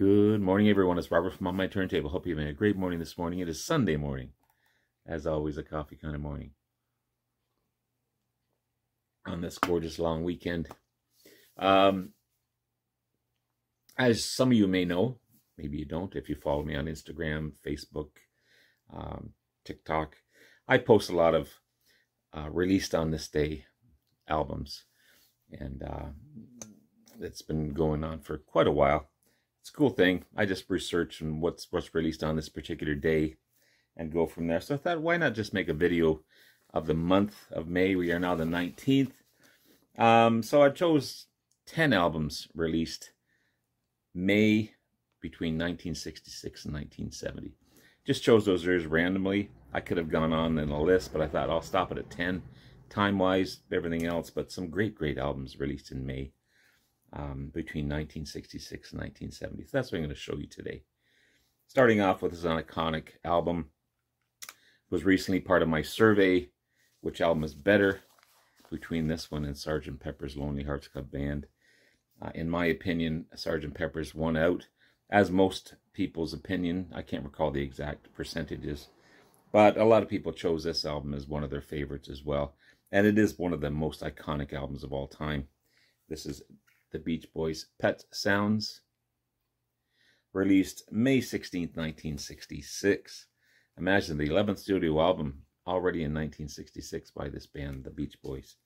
Good morning, everyone. It's Robert from On My Turntable. Hope you're having a great morning this morning. It is Sunday morning. As always, a coffee kind of morning. On this gorgeous long weekend. As some of you may know, maybe you don't, if you follow me on Instagram, Facebook, TikTok, I post a lot of released on this day albums. And it's been going on for quite a while. It's a cool thing. I just research and what's released on this particular day and go from there. So I thought, why not just make a video of the month of May? We are now the 19th. So I chose 10 albums released May between 1966 and 1970. Just chose those years randomly. I could have gone on in a list, but I thought I'll stop it at 10. Time-wise, everything else, but some great albums released in May. Between 1966 and 1970. So that's what I'm going to show you today. Starting off with this iconic album. It was recently part of my survey. Which album is better between this one and Sgt. Pepper's Lonely Hearts Club Band? In my opinion, Sgt. Pepper's won out. As most people's opinion, I can't recall the exact percentages. But a lot of people chose this album as one of their favorites as well. And it is one of the most iconic albums of all time. This is the Beach Boys' Pet Sounds, released May 16th, 1966. Imagine the 11th studio album already in 1966 by this band, the Beach Boys.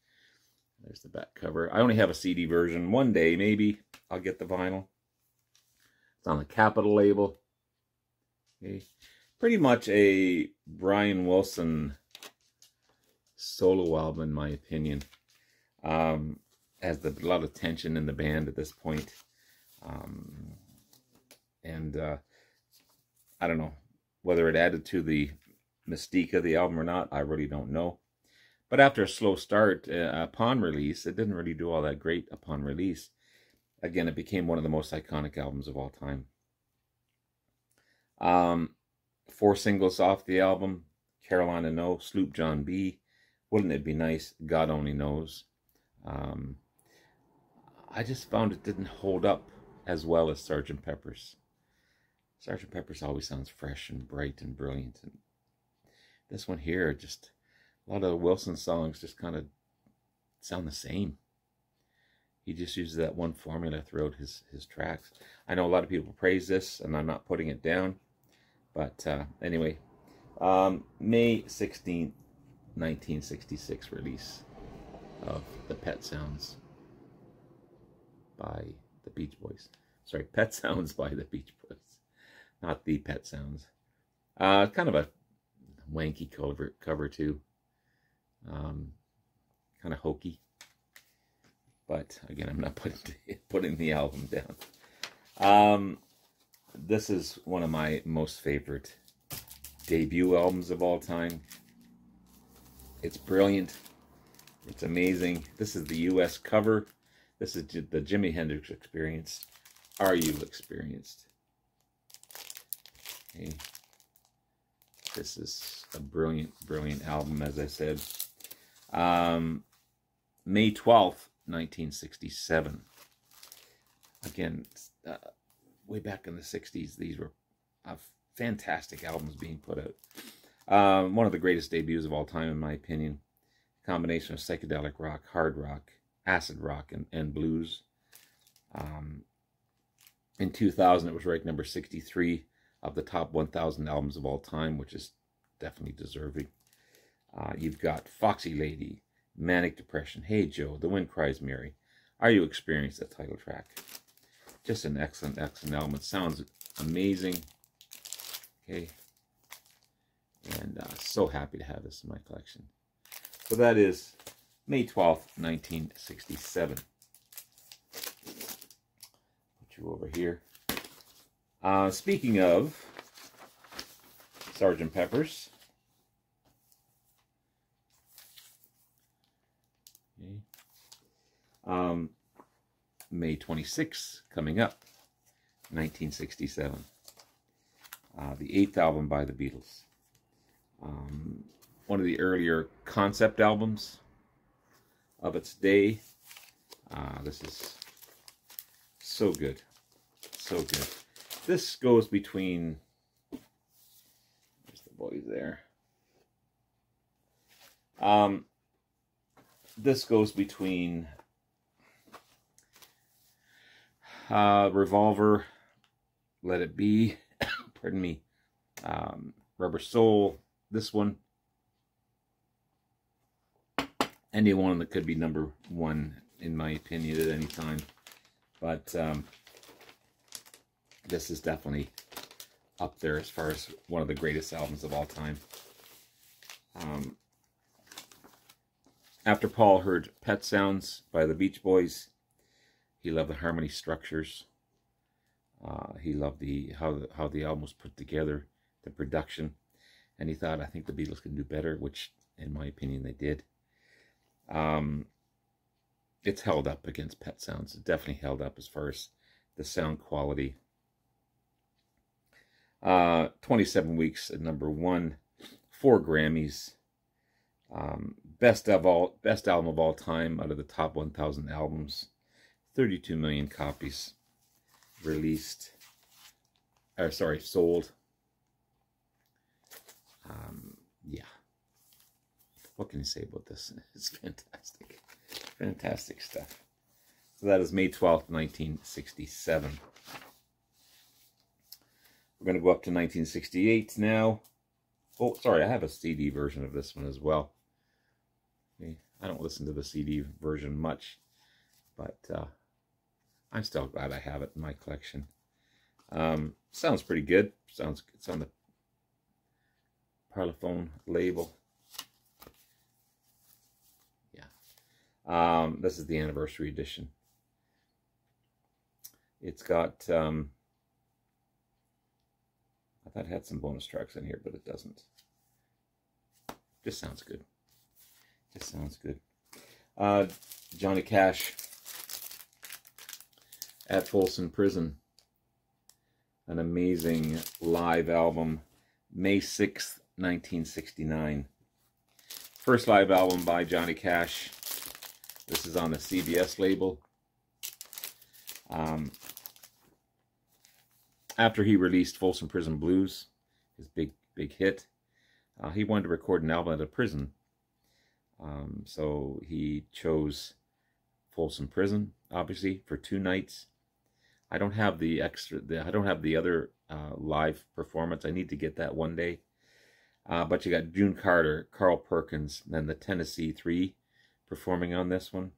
There's the back cover. I only have a CD version. One day, maybe, I'll get the vinyl. It's on the Capitol label. Okay. Pretty much a Brian Wilson solo album, in my opinion. Has a lot of tension in the band at this point. I don't know whether it added to the mystique of the album or not. I really don't know. But after a slow start upon release, it didn't really do all that great upon release. Again, it became one of the most iconic albums of all time. 4 singles off the album: Carolina No, Sloop John B, Wouldn't It Be Nice, God Only Knows. I just found it didn't hold up as well as Sgt. Pepper's. Sgt. Pepper's always sounds fresh and bright and brilliant. And this one here, just a lot of Wilson songs just kind of sound the same. He just uses that one formula throughout his tracks. I know a lot of people praise this, and I'm not putting it down. But anyway, May 16th, 1966 release of the Pet Sounds by the Beach Boys. Sorry, Pet Sounds by the Beach Boys. Not the Pet Sounds. Kind of a wanky cover too. Kind of hokey. But again, I'm not putting the album down. This is one of my most favorite debut albums of all time. It's brilliant. It's amazing. This is the US cover. This is the Jimi Hendrix Experience. Are You Experienced? Okay. This is a brilliant album, as I said. May 12th, 1967. Again, way back in the 60s, these were fantastic albums being put out. One of the greatest debuts of all time, in my opinion. Combination of psychedelic rock, hard rock, acid rock, and blues. In 2000, it was ranked number 63 of the top 1,000 albums of all time, which is definitely deserving. You've got Foxy Lady, Manic Depression, Hey Joe, The Wind Cries Mary, Are You Experienced, the title track. Just an excellent album. It sounds amazing. Okay. And so happy to have this in my collection. So that is May 12th, 1967. Put you over here. Speaking of Sgt. Pepper's. Okay. May 26th, coming up, 1967. The 8th album by the Beatles. One of the earlier concept albums of its day. This is so good. So good. This goes between, there's the boys there. This goes between Revolver, Let It Be, pardon me, Rubber Soul, this one. Any one that could be number one, in my opinion, at any time. But this is definitely up there as far as one of the greatest albums of all time. After Paul heard Pet Sounds by the Beach Boys, he loved the harmony structures. He loved how the album was put together, the production. And he thought, I think the Beatles can do better, which, in my opinion, they did. It's held up against Pet Sounds. It definitely held up as far as the sound quality. 27 weeks at number 1, 4 Grammys. Best album of all time out of the top 1,000 albums. 32 million copies released. Or sorry, sold. Yeah. What can you say about this? It's fantastic. Fantastic stuff. So that is May 12th, 1967. We're going to go up to 1968 now. Oh, sorry, I have a CD version of this one as well. Okay. I don't listen to the CD version much, but I'm still glad I have it in my collection. Sounds pretty good. It's on the Parlophone label. Yeah. This is the anniversary edition. It's got, I thought it had some bonus tracks in here, but it doesn't. Just sounds good. Just sounds good. Johnny Cash at Folsom Prison. An amazing live album. May 6th, 1969. First live album by Johnny Cash. This is on the CBS label. After he released Folsom Prison Blues, his big hit, he wanted to record an album at a prison. So he chose Folsom Prison, obviously, for 2 nights. I don't have the I don't have the other live performance. I need to get that one day. But you got June Carter, Carl Perkins, and then the Tennessee 3 performing on this one.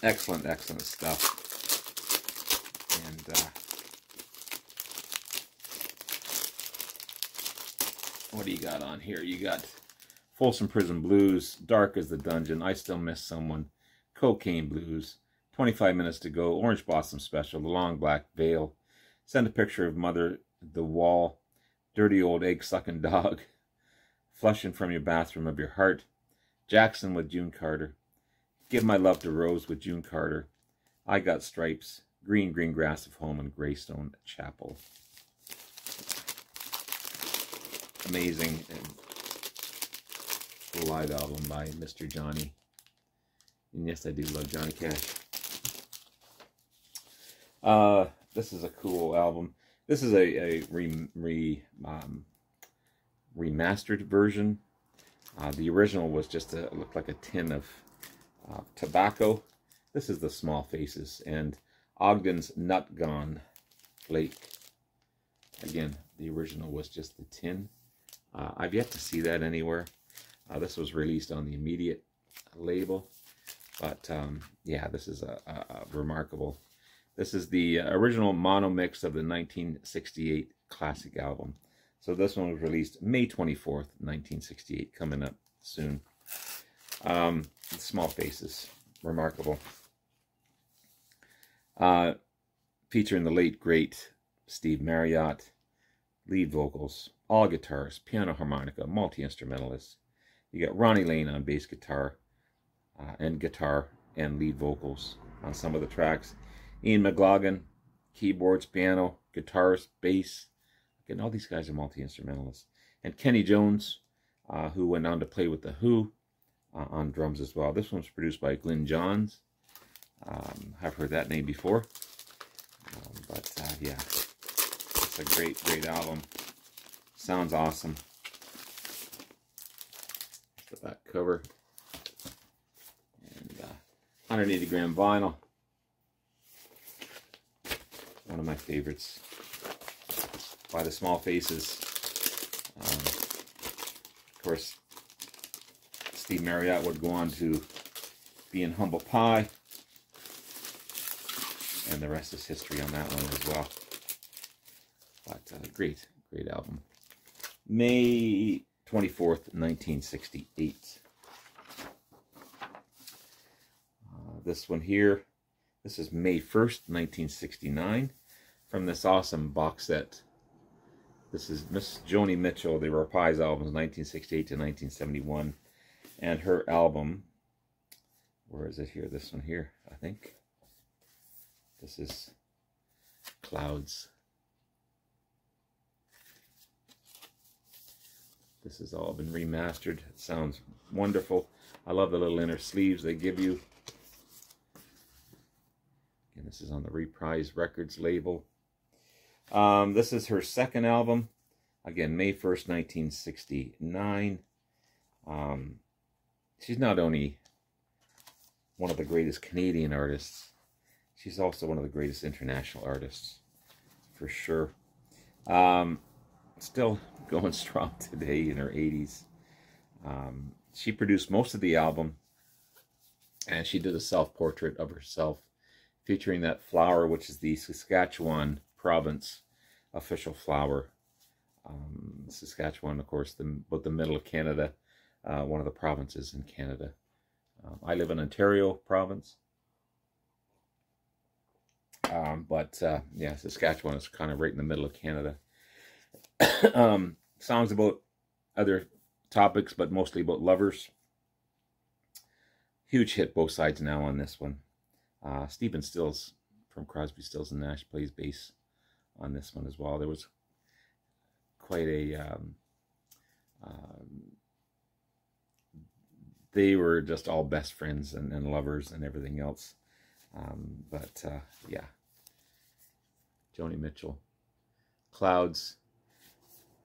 Excellent, excellent stuff. And what do you got on here? You got Folsom Prison Blues, Dark as the Dungeon, I Still Miss Someone, Cocaine Blues, 25 Minutes to Go, Orange Blossom Special, The Long Black Veil, Send a Picture of Mother, The Wall, Dirty Old Egg-Sucking Dog, Flushing from Your Bathroom of Your Heart, Jackson with June Carter, Give My Love to Rose with June Carter, I Got Stripes, Green, Green Grass of Home, and Greystone Chapel. Amazing live album by Mr. Johnny. And yes, I do love Johnny Cash. This is a cool album. This is a remastered version. The original was just looked like a tin of tobacco. This is the Small Faces and Ogden's Nut Gone Flake. Again, the original was just the tin. I've yet to see that anywhere. This was released on the Immediate label. But yeah, this is a remarkable. This is the original mono mix of the 1968 classic album. So this one was released May 24th, 1968, coming up soon. Small Faces, remarkable. Featuring the late, great Steve Marriott, lead vocals, all guitars, piano, harmonica, multi-instrumentalist. You got Ronnie Lane on bass guitar, and lead vocals on some of the tracks. Ian McLaughlin, keyboards, piano, guitars, bass. Again, all these guys are multi-instrumentalists. And Kenny Jones, who went on to play with The Who on drums as well. This one's produced by Glyn Johns. I've heard that name before. But yeah, it's a great, great album. Sounds awesome. The back cover. And 180 gram vinyl. One of my favorites. By the Small Faces. Of course, Steve Marriott would go on to be in Humble Pie. And the rest is history on that one as well. But great, great album. May 24th, 1968. This one here, this is May 1st, 1969. From this awesome box set. This is Miss Joni Mitchell, the Reprise albums, 1968 to 1971. And her album, where is it here? This one here, I think. This is Clouds. This has all been remastered. It sounds wonderful. I love the little inner sleeves they give you. Again, this is on the Reprise Records label. This is her second album. Again, May 1st, 1969. She's not only one of the greatest Canadian artists, she's also one of the greatest international artists, for sure. Still going strong today in her 80s. She produced most of the album, and she did a self-portrait of herself, featuring that flower, which is the Saskatchewan province official flower. Saskatchewan, of course, about the middle of Canada, one of the provinces in Canada. I live in Ontario province. Yeah, Saskatchewan is kind of right in the middle of Canada. Songs about other topics, but mostly about lovers. Huge hit, both sides now on this one. Stephen Stills from Crosby, Stills and Nash plays bass on this one as well. There was quite a... they were just all best friends and lovers and everything else. Yeah. Joni Mitchell. Clouds.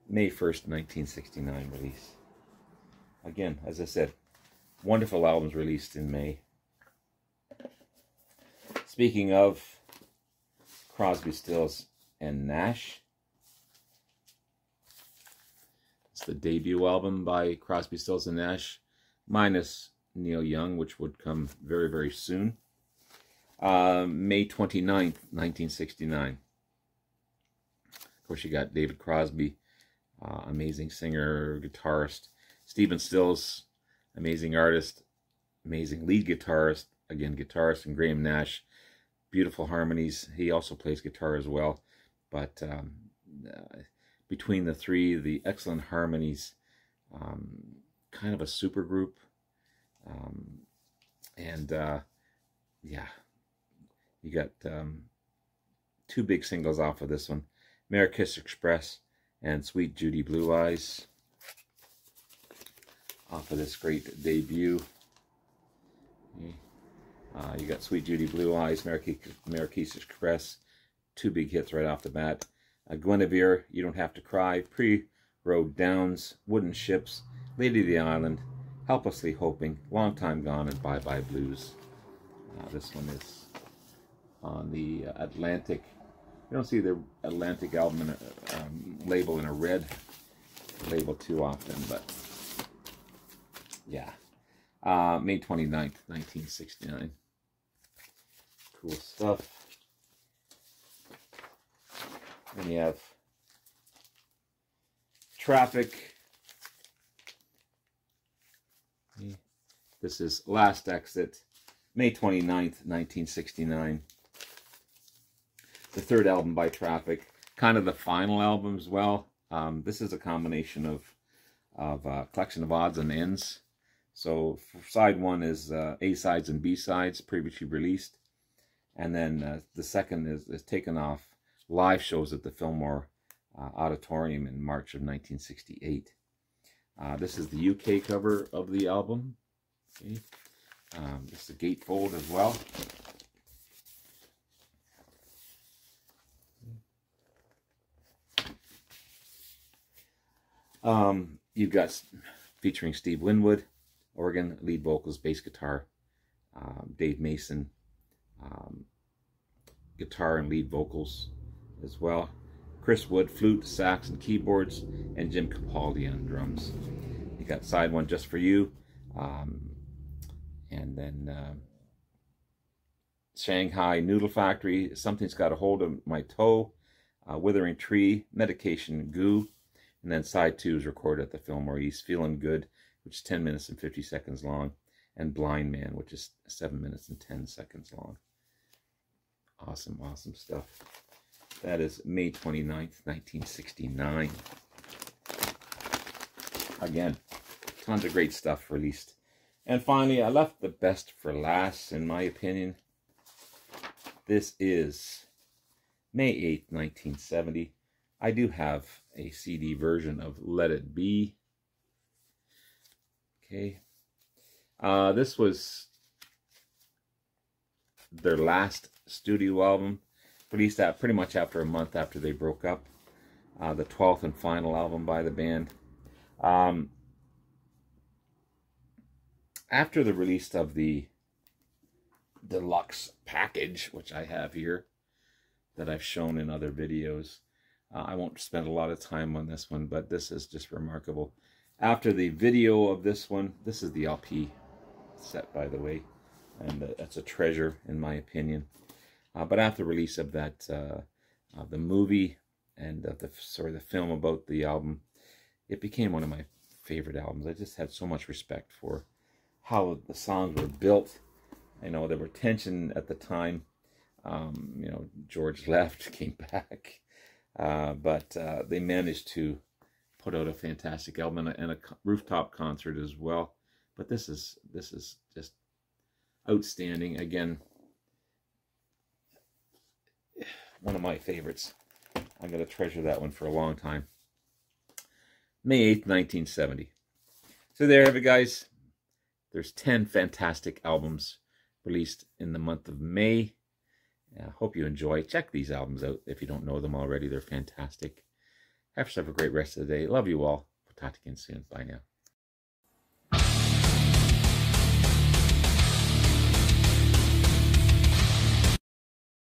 May 1st, 1969 release. Again, as I said, wonderful albums released in May. Speaking of Crosby, Stills, and Nash, it's the debut album by Crosby, Stills, and Nash, minus Neil Young, which would come very, very soon. May 29th, 1969. Of course, you got David Crosby, amazing singer, guitarist. Stephen Stills, amazing artist, amazing lead guitarist, again, guitarist, and Graham Nash, beautiful harmonies. He also plays guitar as well. But between the three, the excellent harmonies, kind of a super group. Yeah, you got two big singles off of this one, Marrakesh Express and Sweet Judy Blue Eyes, off of this great debut. You got Sweet Judy Blue Eyes, Marrakesh Express, two big hits right off the bat. Guinevere, You Don't Have to Cry, Pre-Road Downs, Wooden Ships, Lady of the Island, Helplessly Hoping, Long Time Gone, and Bye Bye Blues. This one is on the Atlantic. You don't see the Atlantic album in a, label in a red label too often, but yeah. May 29th, 1969. Cool stuff. Then you have Traffic. This is Last Exit, May 29th, 1969. The third album by Traffic, kind of the final album as well. This is a combination of a collection of odds and ends. So side one is A-sides and B-sides, previously released. And then the second is taken off live shows at the Fillmore Auditorium in March of 1968. This is the UK cover of the album. Okay. This is a gatefold as well. You've got featuring Steve Winwood, organ, lead vocals, bass guitar, Dave Mason, guitar and lead vocals as well, Chris Wood, flute, sax, and keyboards, and Jim Capaldi on drums. You got side one, Just For You, and then Shanghai Noodle Factory, Something's Got a Hold of My Toe, Withering Tree, Medication, Goo, and then side two is recorded at the Fillmore East, Feeling Good, which is 10 minutes and 50 seconds long, and Blind Man, which is 7 minutes and 10 seconds long. Awesome, awesome stuff. That is May 29th, 1969. Again, tons of great stuff released. And finally, I left the best for last, in my opinion. This is May 8th, 1970. I do have a CD version of Let It Be. Okay. This was their last studio album, released pretty much after a month after they broke up. The 12th and final album by the band. After the release of the deluxe package, which I have here, that I've shown in other videos, I won't spend a lot of time on this one, but this is just remarkable. After the video of this one, this is the LP set, by the way, and that's a treasure in my opinion. But after the release of that, the movie and the film about the album, it became one of my favorite albums. I just had so much respect for how the songs were built. I know there were tension at the time. You know, George left, came back, but they managed to put out a fantastic album and a rooftop concert as well. But this is just outstanding. Again, one of my favorites. I'm going to treasure that one for a long time. May 8th, 1970. So there you have it, guys. There's 10 fantastic albums released in the month of May. I hope you enjoy. Check these albums out if you don't know them already. They're fantastic. Have yourself a great rest of the day. Love you all. We'll talk to you again soon. Bye now.